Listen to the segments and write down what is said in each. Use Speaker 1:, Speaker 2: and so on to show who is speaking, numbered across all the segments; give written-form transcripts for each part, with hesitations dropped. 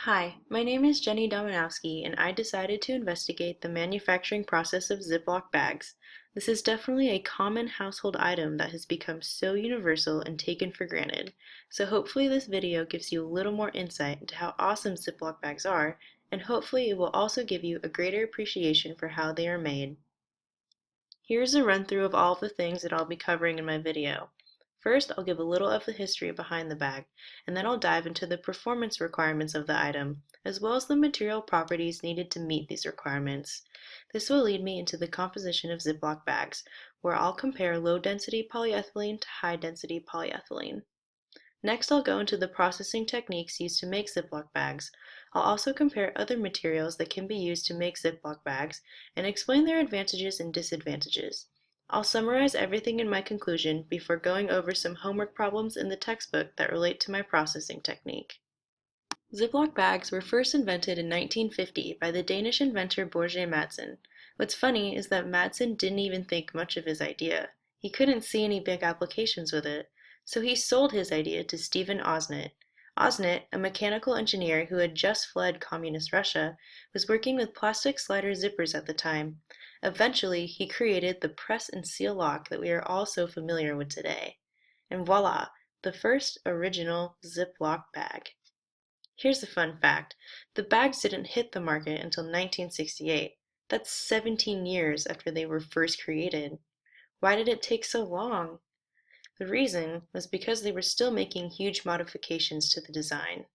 Speaker 1: Hi, my name is Jenny Dominowski, and I decided to investigate the manufacturing process of Ziploc bags. This is definitely a common household item that has become so universal and taken for granted. So hopefully this video gives you a little more insight into how awesome Ziploc bags are, and hopefully it will also give you a greater appreciation for how they are made. Here's a run-through of all of the things that I'll be covering in my video. First, I'll give a little of the history behind the bag, and then I'll dive into the performance requirements of the item, as well as the material properties needed to meet these requirements. This will lead me into the composition of Ziploc bags, where I'll compare low-density polyethylene to high-density polyethylene. Next, I'll go into the processing techniques used to make Ziploc bags. I'll also compare other materials that can be used to make Ziploc bags and explain their advantages and disadvantages. I'll summarize everything in my conclusion before going over some homework problems in the textbook that relate to my processing technique. Ziploc bags were first invented in 1950 by the Danish inventor Børge Madsen. What's funny is that Madsen didn't even think much of his idea. He couldn't see any big applications with it, so he sold his idea to Stephen Osnett. Osnett, a mechanical engineer who had just fled communist Russia, was working with plastic slider zippers at the time. Eventually, he created the press and seal lock that we are all so familiar with today. And voila, the first original Ziploc bag. Here's a fun fact. The bags didn't hit the market until 1968. That's 17 years after they were first created. Why did it take so long? The reason was because they were still making huge modifications to the design.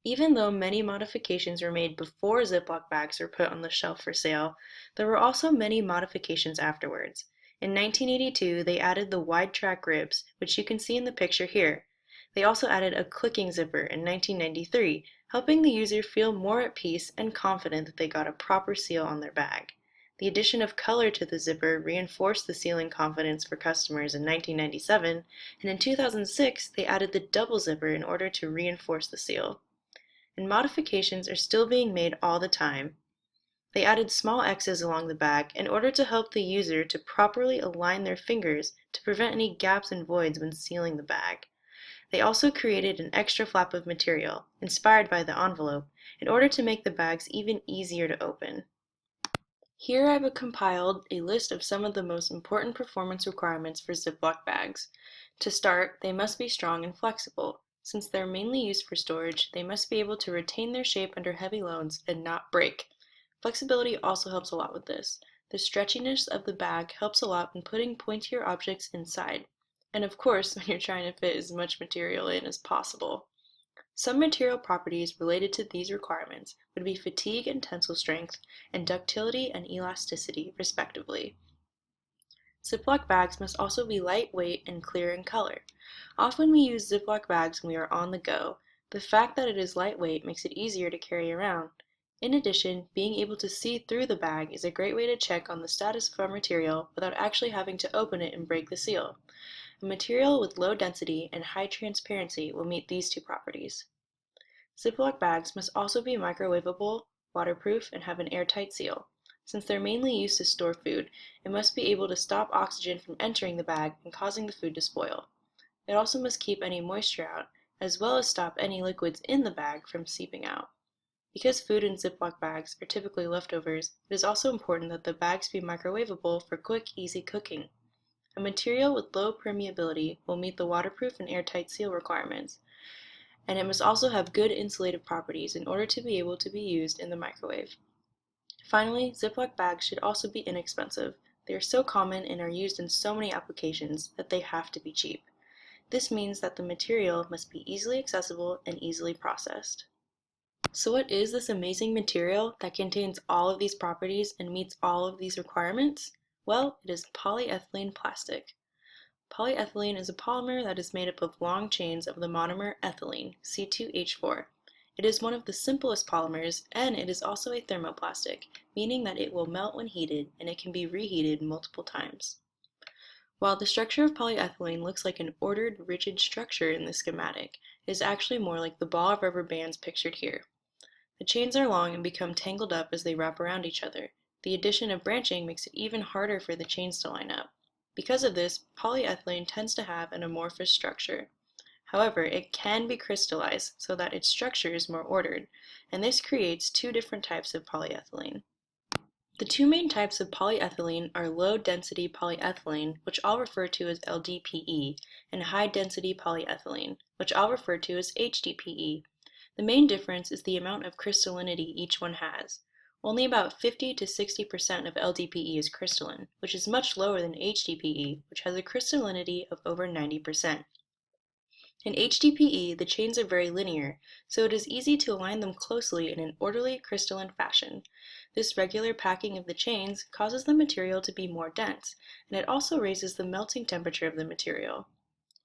Speaker 1: Even though many modifications were made before Ziploc bags were put on the shelf for sale, there were also many modifications afterwards. In 1982, they added the wide track ribs, which you can see in the picture here. They also added a clicking zipper in 1993, helping the user feel more at peace and confident that they got a proper seal on their bag. The addition of color to the zipper reinforced the sealing confidence for customers in 1997, and in 2006 they added the double zipper in order to reinforce the seal. And modifications are still being made all the time. They added small X's along the bag in order to help the user to properly align their fingers to prevent any gaps and voids when sealing the bag. They also created an extra flap of material, inspired by the envelope, in order to make the bags even easier to open. Here I've compiled a list of some of the most important performance requirements for Ziploc bags. To start, they must be strong and flexible. Since they're mainly used for storage, they must be able to retain their shape under heavy loads and not break. Flexibility also helps a lot with this. The stretchiness of the bag helps a lot when putting pointier objects inside. And of course, when you're trying to fit as much material in as possible. Some material properties related to these requirements would be fatigue and tensile strength, and ductility and elasticity, respectively. Ziploc bags must also be lightweight and clear in color. Often we use Ziploc bags when we are on the go. The fact that it is lightweight makes it easier to carry around. In addition, being able to see through the bag is a great way to check on the status of our material without actually having to open it and break the seal. A material with low density and high transparency will meet these two properties. Ziploc bags must also be microwavable, waterproof, and have an airtight seal. Since they're mainly used to store food, it must be able to stop oxygen from entering the bag and causing the food to spoil. It also must keep any moisture out, as well as stop any liquids in the bag from seeping out. Because food in Ziploc bags are typically leftovers, it is also important that the bags be microwavable for quick, easy cooking. A material with low permeability will meet the waterproof and airtight seal requirements, and it must also have good insulative properties in order to be able to be used in the microwave. Finally, Ziploc bags should also be inexpensive. They are so common and are used in so many applications that they have to be cheap. This means that the material must be easily accessible and easily processed. So what is this amazing material that contains all of these properties and meets all of these requirements? Well, it is polyethylene plastic. Polyethylene is a polymer that is made up of long chains of the monomer ethylene, C2H4. It is one of the simplest polymers, and it is also a thermoplastic, meaning that it will melt when heated and it can be reheated multiple times. While the structure of polyethylene looks like an ordered, rigid structure in the schematic, it is actually more like the ball of rubber bands pictured here. The chains are long and become tangled up as they wrap around each other. The addition of branching makes it even harder for the chains to line up. Because of this, polyethylene tends to have an amorphous structure. However, it can be crystallized so that its structure is more ordered, and this creates two different types of polyethylene. The two main types of polyethylene are low-density polyethylene, which I'll refer to as LDPE, and high-density polyethylene, which I'll refer to as HDPE. The main difference is the amount of crystallinity each one has. Only about 50 to 60% of LDPE is crystalline, which is much lower than HDPE, which has a crystallinity of over 90%. In HDPE, the chains are very linear, so it is easy to align them closely in an orderly crystalline fashion. This regular packing of the chains causes the material to be more dense, and it also raises the melting temperature of the material.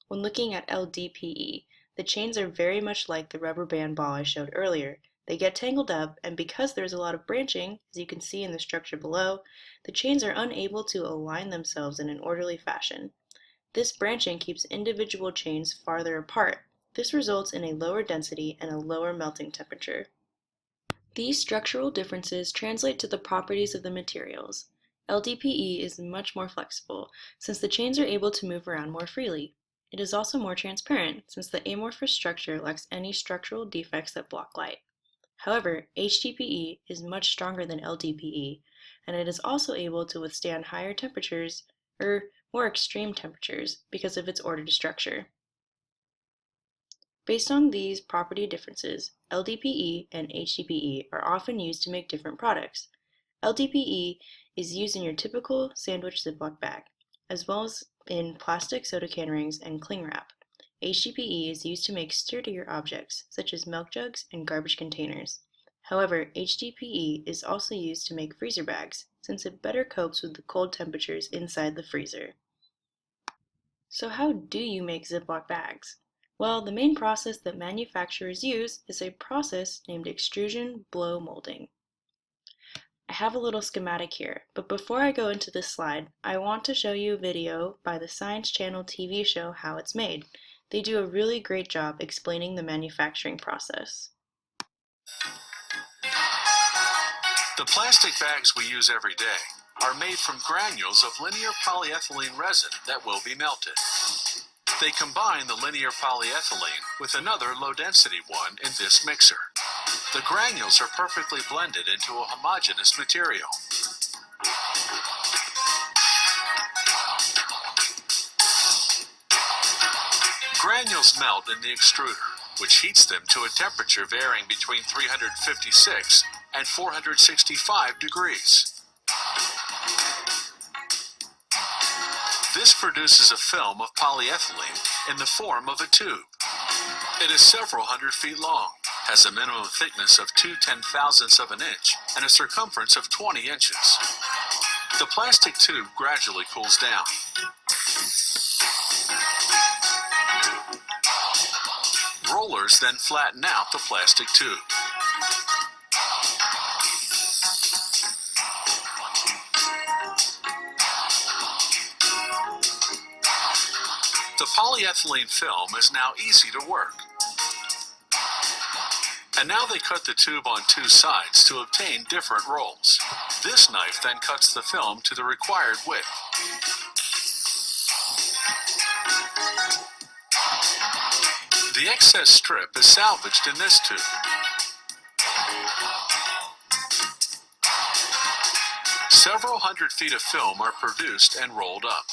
Speaker 1: When looking at LDPE, the chains are very much like the rubber band ball I showed earlier. They get tangled up, and because there is a lot of branching, as you can see in the structure below, the chains are unable to align themselves in an orderly fashion. This branching keeps individual chains farther apart. This results in a lower density and a lower melting temperature. These structural differences translate to the properties of the materials. LDPE is much more flexible, since the chains are able to move around more freely. It is also more transparent, since the amorphous structure lacks any structural defects that block light. However, HDPE is much stronger than LDPE, and it is also able to withstand higher temperatures, or more extreme temperatures, because of its ordered structure. Based on these property differences, LDPE and HDPE are often used to make different products. LDPE is used in your typical sandwich Ziploc bag, as well as in plastic soda can rings and cling wrap. HDPE is used to make sturdier objects, such as milk jugs and garbage containers. However, HDPE is also used to make freezer bags, since it better copes with the cold temperatures inside the freezer. So how do you make Ziploc bags? Well, the main process that manufacturers use is a process named extrusion blow molding. I have a little schematic here, but before I go into this slide, I want to show you a video by the Science Channel TV show How It's Made. They do a really great job explaining the manufacturing process.
Speaker 2: The plastic bags we use every day are made from granules of linear polyethylene resin that will be melted. They combine the linear polyethylene with another low-density one in this mixer. The granules are perfectly blended into a homogeneous material. Granules melt in the extruder, which heats them to a temperature varying between 356 and 465 degrees. This produces a film of polyethylene in the form of a tube. It is several hundred feet long, has a minimum thickness of 2/10,000ths of an inch, and a circumference of 20 inches. The plastic tube gradually cools down. Rollers then flatten out the plastic tube. The polyethylene film is now easy to work. And now they cut the tube on two sides to obtain different rolls. This knife then cuts the film to the required width. The excess strip is salvaged in this tube. Several hundred feet of film are produced and rolled up.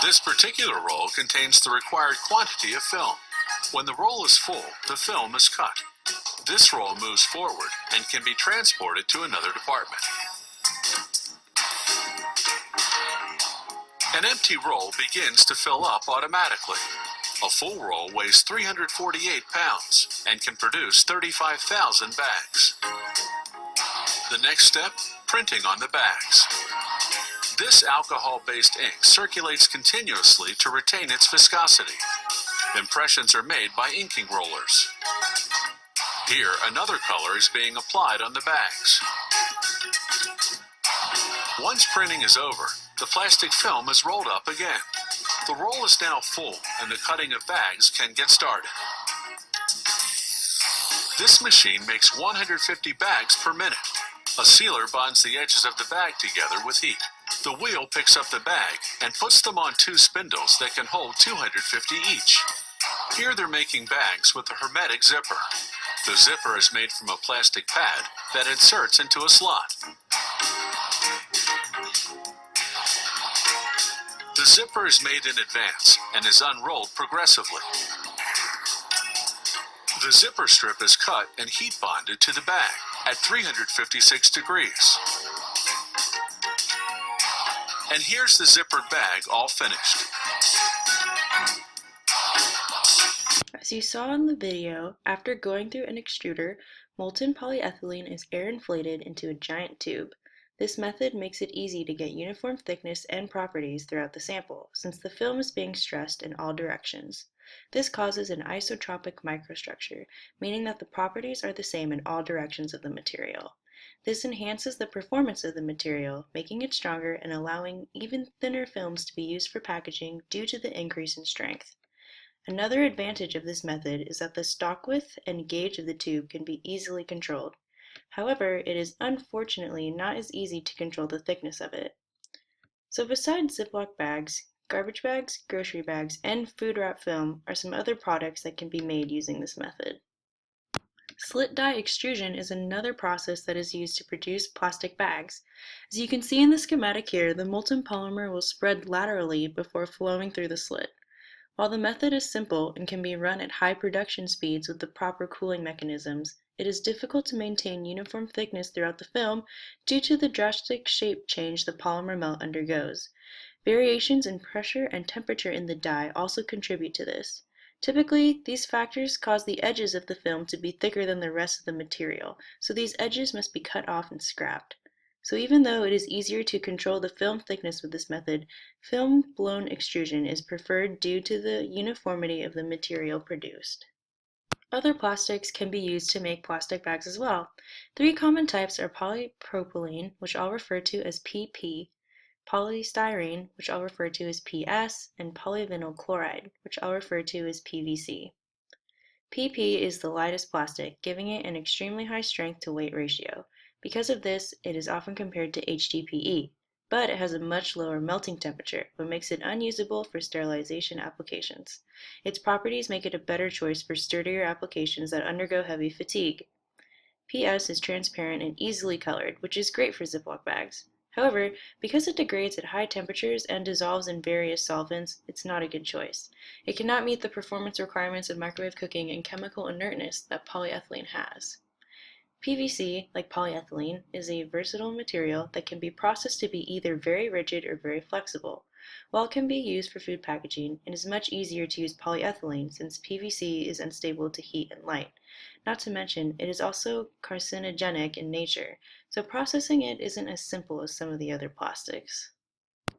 Speaker 2: This particular roll contains the required quantity of film. When the roll is full, the film is cut. This roll moves forward and can be transported to another department. An empty roll begins to fill up automatically. A full roll weighs 348 pounds and can produce 35,000 bags. The next step, printing on the bags. This alcohol-based ink circulates continuously to retain its viscosity. Impressions are made by inking rollers. Here, another color is being applied on the bags. Once printing is over, the plastic film is rolled up again. The roll is now full, and the cutting of bags can get started. This machine makes 150 bags per minute. A sealer bonds the edges of the bag together with heat. The wheel picks up the bag and puts them on two spindles that can hold 250 each. Here they're making bags with a hermetic zipper. The zipper is made from a plastic pad that inserts into a slot. The zipper is made in advance and is unrolled progressively. The zipper strip is cut and heat bonded to the bag at 356 degrees. And here's the zippered bag all finished.
Speaker 1: As you saw in the video, after going through an extruder, molten polyethylene is air inflated into a giant tube. This method makes it easy to get uniform thickness and properties throughout the sample, since the film is being stressed in all directions. This causes an isotropic microstructure, meaning that the properties are the same in all directions of the material. This enhances the performance of the material, making it stronger and allowing even thinner films to be used for packaging due to the increase in strength. Another advantage of this method is that the stock width and gauge of the tube can be easily controlled. However, it is unfortunately not as easy to control the thickness of it. So besides Ziploc bags, garbage bags, grocery bags, and food wrap film are some other products that can be made using this method. Slit die extrusion is another process that is used to produce plastic bags. As you can see in the schematic here, the molten polymer will spread laterally before flowing through the slit. While the method is simple and can be run at high production speeds with the proper cooling mechanisms, it is difficult to maintain uniform thickness throughout the film due to the drastic shape change the polymer melt undergoes. Variations in pressure and temperature in the die also contribute to this. Typically, these factors cause the edges of the film to be thicker than the rest of the material, so these edges must be cut off and scrapped. So even though it is easier to control the film thickness with this method, film blown extrusion is preferred due to the uniformity of the material produced. Other plastics can be used to make plastic bags as well. Three common types are polypropylene, which I'll refer to as PP, polystyrene, which I'll refer to as PS, and polyvinyl chloride, which I'll refer to as PVC. PP is the lightest plastic, giving it an extremely high strength to weight ratio. Because of this, it is often compared to HDPE, but it has a much lower melting temperature, what makes it unusable for sterilization applications. Its properties make it a better choice for sturdier applications that undergo heavy fatigue. PS is transparent and easily colored, which is great for Ziploc bags. However, because it degrades at high temperatures and dissolves in various solvents, it's not a good choice. It cannot meet the performance requirements of microwave cooking and chemical inertness that polyethylene has. PVC, like polyethylene, is a versatile material that can be processed to be either very rigid or very flexible. While it can be used for food packaging, it is much easier to use polyethylene since PVC is unstable to heat and light. Not to mention, it is also carcinogenic in nature, so processing it isn't as simple as some of the other plastics.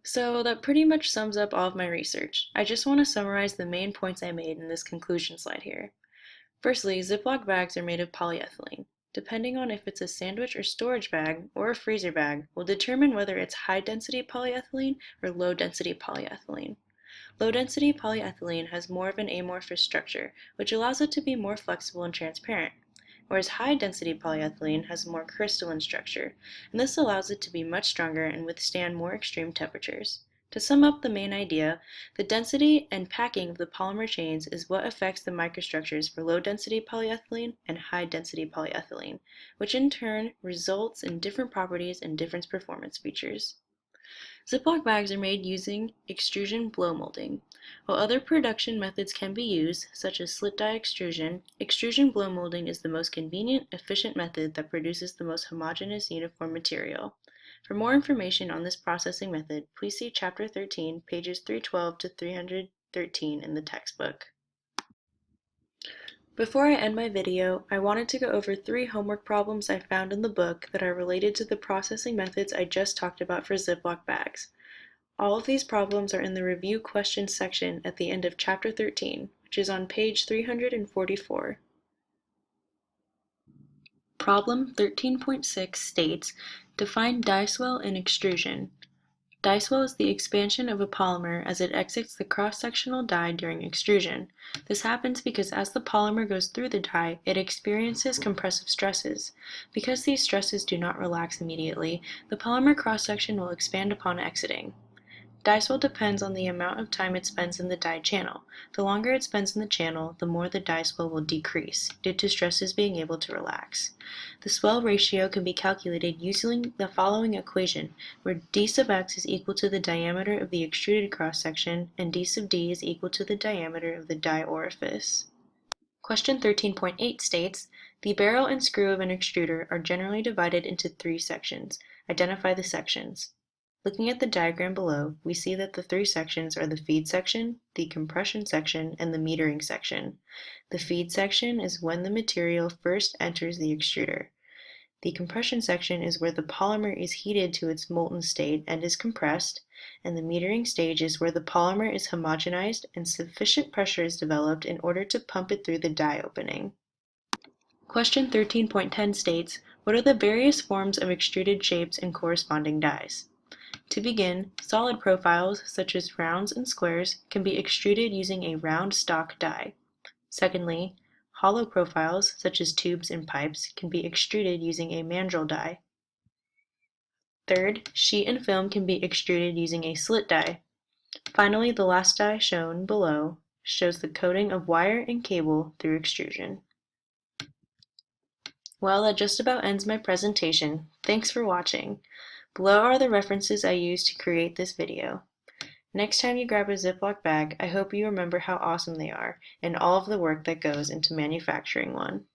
Speaker 1: So that pretty much sums up all of my research. I just want to summarize the main points I made in this conclusion slide here. Firstly, Ziploc bags are made of polyethylene. Depending on if it's a sandwich or storage bag or a freezer bag will determine whether it's high-density polyethylene or low-density polyethylene. Low-density polyethylene has more of an amorphous structure, which allows it to be more flexible and transparent, whereas high-density polyethylene has a more crystalline structure, and this allows it to be much stronger and withstand more extreme temperatures. To sum up the main idea, the density and packing of the polymer chains is what affects the microstructures for low-density polyethylene and high-density polyethylene, which in turn results in different properties and different performance features. Ziploc bags are made using extrusion blow molding. While other production methods can be used, such as slit die extrusion blow molding is the most convenient, efficient method that produces the most homogeneous, uniform material. For more information on this processing method, please see Chapter 13, pages 312 to 313 in the textbook. Before I end my video, I wanted to go over 3 homework problems I found in the book that are related to the processing methods I just talked about for Ziploc bags. All of these problems are in the review questions section at the end of Chapter 13, which is on page 344. Problem 13.6 states, define die swell in extrusion. Die swell is the expansion of a polymer as it exits the cross-sectional die during extrusion. This happens because as the polymer goes through the die, it experiences compressive stresses. Because these stresses do not relax immediately, the polymer cross-section will expand upon exiting. Die swell depends on the amount of time it spends in the die channel. The longer it spends in the channel, the more the die swell will decrease, due to stresses being able to relax. The swell ratio can be calculated using the following equation, where d sub x is equal to the diameter of the extruded cross-section, and d sub d is equal to the diameter of the die orifice. Question 13.8 states, the barrel and screw of an extruder are generally divided into 3 sections. Identify the sections. Looking at the diagram below, we see that the 3 sections are the feed section, the compression section, and the metering section. The feed section is when the material first enters the extruder. The compression section is where the polymer is heated to its molten state and is compressed, and the metering stage is where the polymer is homogenized and sufficient pressure is developed in order to pump it through the die opening. Question 13.10 states, what are the various forms of extruded shapes and corresponding dies? To begin, solid profiles, such as rounds and squares, can be extruded using a round stock die. Secondly, hollow profiles, such as tubes and pipes, can be extruded using a mandrel die. Third, sheet and film can be extruded using a slit die. Finally, the last die shown below shows the coating of wire and cable through extrusion. Well, that just about ends my presentation. Thanks for watching. Below are the references I used to create this video. Next time you grab a Ziploc bag, I hope you remember how awesome they are and all of the work that goes into manufacturing one.